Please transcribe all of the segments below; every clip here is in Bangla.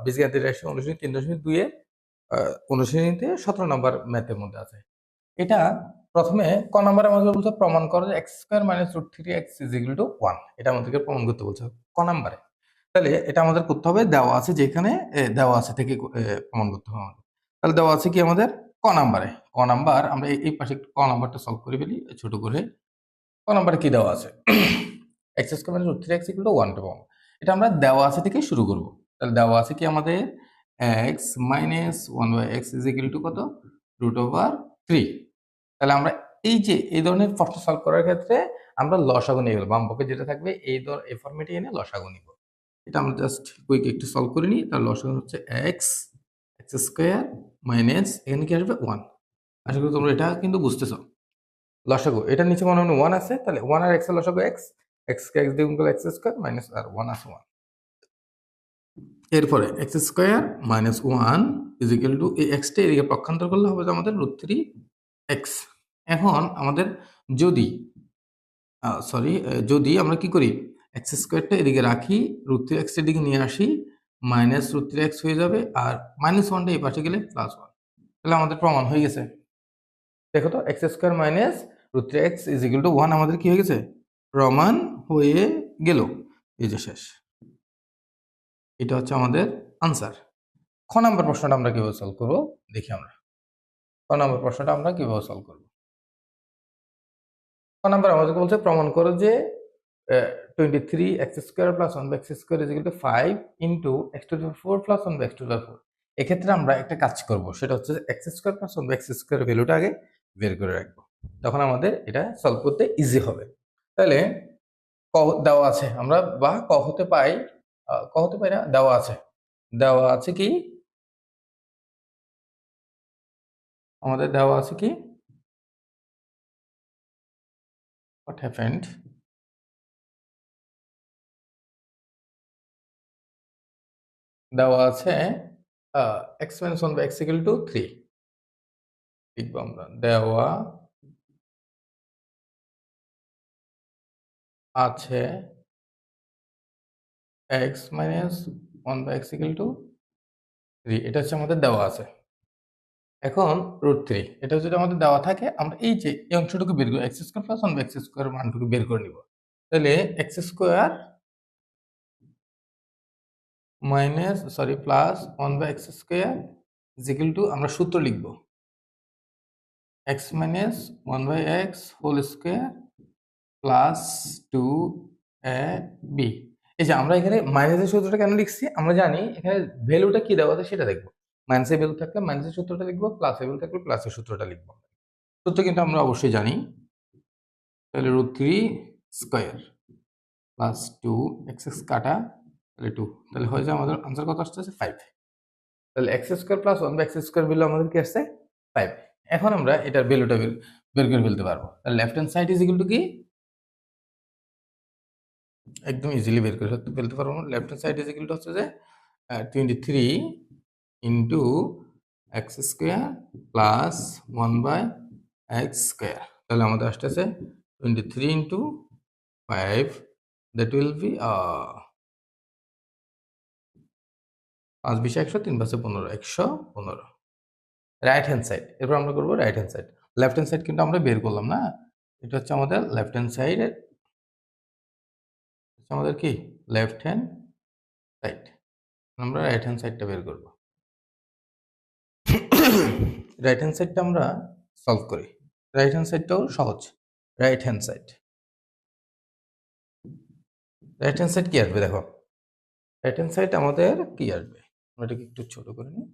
বীজগণিতের রাশি অনুশীলনী 3.2 এর অনুশীলনীতে 17 নম্বর ম্যাথের মধ্যে আছে। এটা প্রথমে ক নম্বরে আমাদের বলছে প্রমাণ করো যে x² - √3x = 1। এটা আমাদেরকে প্রমাণ করতে বলছে ক নম্বরে। তাহলে এটা আমাদের করতে হবে, দেওয়া আছে যেখানে দেওয়া আছে থেকে প্রমাণ করতে হবে আমাদের। তাহলে দেওয়া আছে কি আমাদের ক নম্বরে। ক নাম্বার আমরা এই পাশে ক নাম্বারটা সলভ করে ফেলি ছোট করে। ক নম্বরে কি দেওয়া আছে? x² - √3x = 1 টা পাবো। এটা আমরা দেওয়া আছে থেকে শুরু করব। তাহলে দেওয়া আছে কি আমাদের x - 1/x = কত? √3। তাহলে আমরা এই যে এই ধরনের প্রশ্ন সলভ করার ক্ষেত্রে আমরা লসাগু নিয়ে গেলাম। বাম পক্ষে যেটা থাকবে এই ফরম্যাটে এনে লসাগু নিব। এটা আমরা জাস্ট কুইক একটু সলভ করে নিই। তার লসাগু হচ্ছে x² - এখানে কি আসবে 1। আশা করি তোমরা এটা কিন্তু বুঝতেছো। লসাগু এটার নিচে মনে হয় 1 আছে, তাহলে 1 আর x এর লসাগু x, x কে x দিয়ে গুণ করলে x² মাইনাস আর 1 আছে 1। এরপরে x² - 1 এই x টা এদিকে পক্ষান্তর করলে হবে যে আমাদের √3x। এখন আমাদের যদি যদি আমরা কি করি x² টা এদিকে রাখি, √3x এর দিকে নিয়ে আসি, মাইনাস √3x হয়ে যাবে আর -1 টা এই পাশে গেলে +1। তাহলে আমাদের প্রমাণ হয়ে গেছে। দেখো তো x² - √3x = 1 আমাদের কি হয়ে গেছে? প্রমাণ হয়ে গেল। এই যে শেষ। এটা হচ্ছে আমাদের আনসার। খ নাম্বার প্রশ্নটা আমরা কিভাবে সলভ করব দেখি আমরা। খ নাম্বার প্রশ্নটা আমরা কিভাবে সলভ করব? ক নাম্বার আমাদেরকে বলছে প্রমাণ করো যে 23x² + 1/x² = 5 x⁴ + 1/x⁴। এক্ষেত্রে আমরা একটা কাজ করব, সেটা হচ্ছে x² + 1/x² ভ্যালুটা আগে বের করে রাখবো। তখন আমাদের এটা সলভ করতে ইজি হবে। তাহলে ক দেওয়া আছে, আমরা বা ক হতে পাই না, দেওয়া আছে। দেওয়া আছে কি আমাদের দেওয়া আছে কি what happened? দেওয়া আছে x - 1/x = 3 লিখবো আমরা। দেওয়া আছে x - 1/x = 3। এটা হচ্ছে আমাদের দেওয়া আছে। এখন √3 এটা যদি আমাদের দেওয়া থাকে, আমরা এই যে এই অংশটুকু বের করি, x² + 1/x² মানটুকু বের করে নিব। তাহলে x² প্লাস 1/x² আমরা সূত্র লিখব x - 1/x² প্লাস 2ab। এই যে আমরা এখানে মাইনাসের সূত্রটা কেন লিখছি, আমরা জানি এখানে ভ্যালুটা কি দেওয়া আছে সেটা দেখব। মাইনাসের ভ্যালু থাকলে মাইনাসের সূত্রটা লিখব, প্লাসের ভ্যালু থাকলে প্লাসের সূত্রটা লিখব। সূত্র কিন্তু আমরা অবশ্যই জানি। তাহলে √3² প্লাস 2x কাটা, তাহলে 2, তাহলে হয়ে যায় আমাদের আনসার কত আসছে 5। তাহলে x² প্লাস 1/x² ভ্যালু আমাদের কি আসছে 5। এখন আমরা এটার ভ্যালুটা বের করে ফেলতে পারবো। তাহলে left hand side is equal two কি, একদম ইজিলি বের করে ফেলতে পারবো। Left hand side is equal two হচ্ছে যে 23 ইন্টু x² প্লাস 1/x²। তাহলে আমাদের আসতেছে 23 into 5, that will be 5 × 100, 3 × 15, 115। Right hand side, এরপর আমরা করবো right hand side. Left hand side কিন্তু আমরা বের করলাম না, এটা হচ্ছে আমাদের লেফট হ্যান্ড সাইডের, আমাদের কি লেফট হ্যান্ড সাইড। আমরা রাইট হ্যান্ড সাইডটা বের করব। রাইট হ্যান্ড সাইডটা আমরা সলভ করি। রাইট হ্যান্ড সাইডটাও সহজ। রাইট হ্যান্ড সাইড কি আসবে দেখো, রাইট হ্যান্ড সাইড আমাদের কি আসবে, আমরা এটাকে একটু ছোট করে নিই।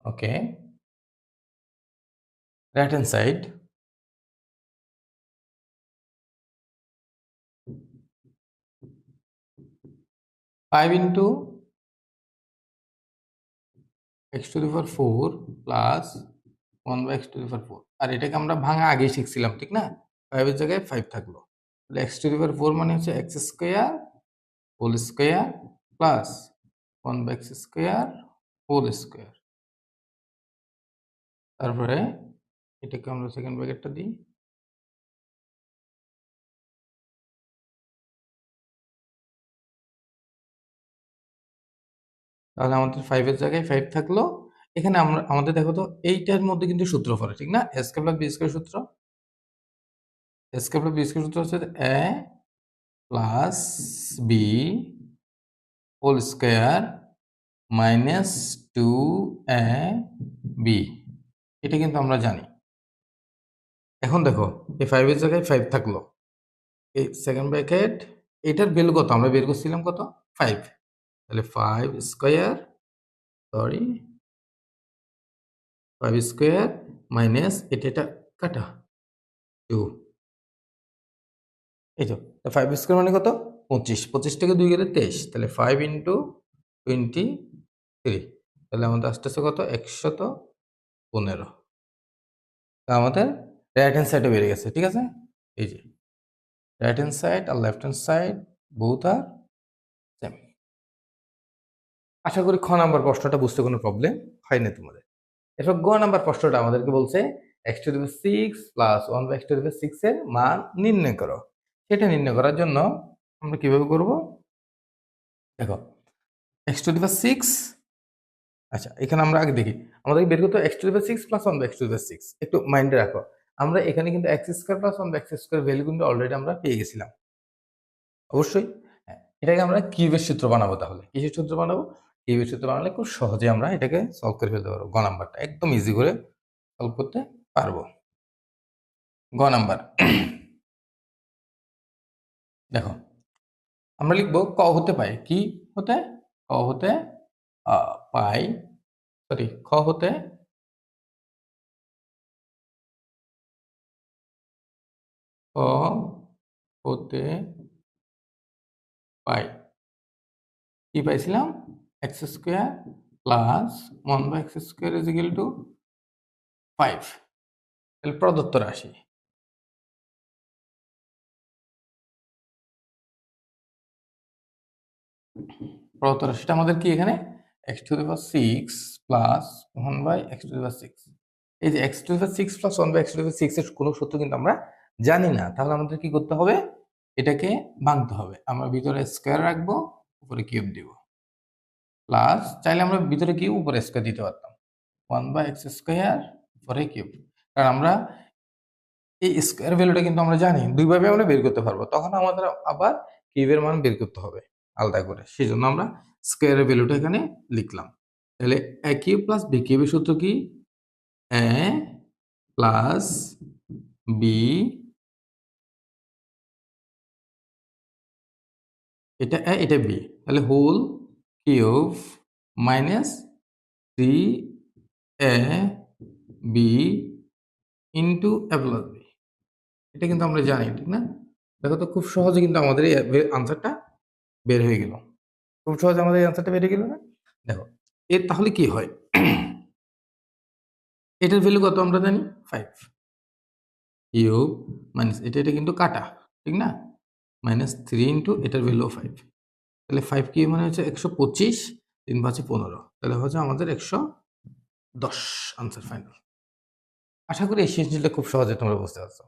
Okay, right hand side 5 into x⁴ plus 1/x⁴। আর এটাকে আমরা ভাঙা আগেই শিখছিলাম, ঠিক না? 5 এর জায়গায় 5 থাকলো। তাহলে x⁴ মানে হচ্ছে x² whole square plus 1/x² whole square. তারপরে এটাকে আমরা সেকেন্ড ব্র্যাকেটটা দিই। তাহলে আমাদের 5 এর জায়গায় 5 থাকলো। এখানে আমরা আমাদের দেখো তো এইটার মধ্যে কিন্তু সূত্র পড়ে, ঠিক না? a square plus b square সূত্র। a square plus b square সূত্র হচ্ছে a plus b whole square minus 2ab, এটা কিন্তু আমরা জানি। এখন দেখো এই 5 এর জায়গায় 5 থাকলো, এই সেকেন্ড ব্র্যাকেট এটার ভ্যালু কত আমরা বের করছিলাম, কত? 5। তাহলে 5 স্কয়ার, সরি 5 স্কয়ার মাইনাস এটা কাটা 2, এই তো 5 স্কয়ার মানে কত? 25। 25 থেকে 2 গেলে 23, তাহলে 5 ইন্টু 23, তাহলে আমাদের আসতেছে কত? 115। আমাদের রাইট হ্যান্ড সাইডে বেড়ে গেছে, ঠিক আছে? এই যে রাইট হ্যান্ড সাইড আর লেফট হ্যান্ড সাইড বোথ আর সেম। আশা করি খ নাম্বার প্রশ্নটা বুঝতে কোনো প্রবলেম হয়নি তোমাদের। এরপর গ নাম্বার প্রশ্নটা আমাদেরকে বলছে x to the power 6 plus 1 by x to the power 6 এর মান নির্ণয় করো। সেটা নির্ণয় করার জন্য আমরা কিভাবে করব? দেখো x টু দি পাওয়ার 6, আচ্ছা এখানে আমরা আগে দেখি আমাদের বের করতে x to the power 6 plus 1 by x to the power 6। একটু মাইন্ডে রাখো, আমরা এখানে কিন্তু x square plus 1 by x square value কিন্তু অলরেডি আমরা পেয়ে গেছিলাম অবশ্যই। হ্যাঁ, এটাকে আমরা কিউবের সূত্র বানাবো। তাহলে কিসের সূত্র বানাবো? কিউবের সূত্র বানালে খুব সহজে আমরা এটাকে সলভ করে ফেলতে পারবো। গ নাম্বারটা একদম ইজি করে সলভ করতে পারবো। গ নাম্বার দেখো আমরা লিখবো ক হতে পাই, কি হতে? ক হতে পাই, সরি খ হতে ক হতে পাই কি পাইছিলাম? X square plus 1 by x square is equal to 5। তাহলে প্রদত্ত রাশি, প্রদত্ত রাশিটা আমাদের কি এখানে? x to the power 6 plus 1 by x to the power 6। এই যে x to the power 6 plus 1 by x to the power 6 এর কোনো সূত্র কিন্তু আমরা জানি না। তাহলে আমাদের কি করতে হবে? এটাকে ভাঙতে হবে। আমরা ভিতরে স্কয়ার রাখবো, উপরে কিউব দিব, প্লাস চাইলে আমরা ভিতরে কিউব উপরে স্কয়ার দিতে পারতাম। 1 বাই x স্কয়ার উপরে কিউব, কারণ আমরা এই স্কয়ার ভ্যালুটা কিন্তু আমরা জানি, দুইভাবে আমরা বের করতে পারবো। তখন আমাদের আবার কিউবের মান বের করতে হবে আলাদা করে, সেই জন্য আমরা স্কয়ারের ভ্যালুটা এখানে লিখলাম। তাহলে a কিউব প্লাস b কিউবের সূত্র কি? a প্লাস b, এটা a এটা b, তাহলে whole cube minus 3ab into a plus b। এটা কিন্তু আমরা জানি, ঠিক না? দেখো তো খুব সহজে কিন্তু আমাদের এই আনসারটা বের হয়ে গেল। খুব সহজে আমাদের এই আনসারটা বের হয়ে গেল না? দেখো এর তাহলে কি হয়? এটার ভ্যালু কত আমরা জানি? 5 কিউব মাইনাস এটা কিন্তু কাটা, ঠিক না? মাইনাস 3 ইন্টু এটার ভ্যালু 5। তাহলে 5 কিউব মানে হচ্ছে 125, 3 5 15, তাহলে হচ্ছে আমাদের 110 আনসার ফাইনাল। আশা করি এই সৃজনশীলটা খুব সহজে তোমরা বুঝতে পারছো।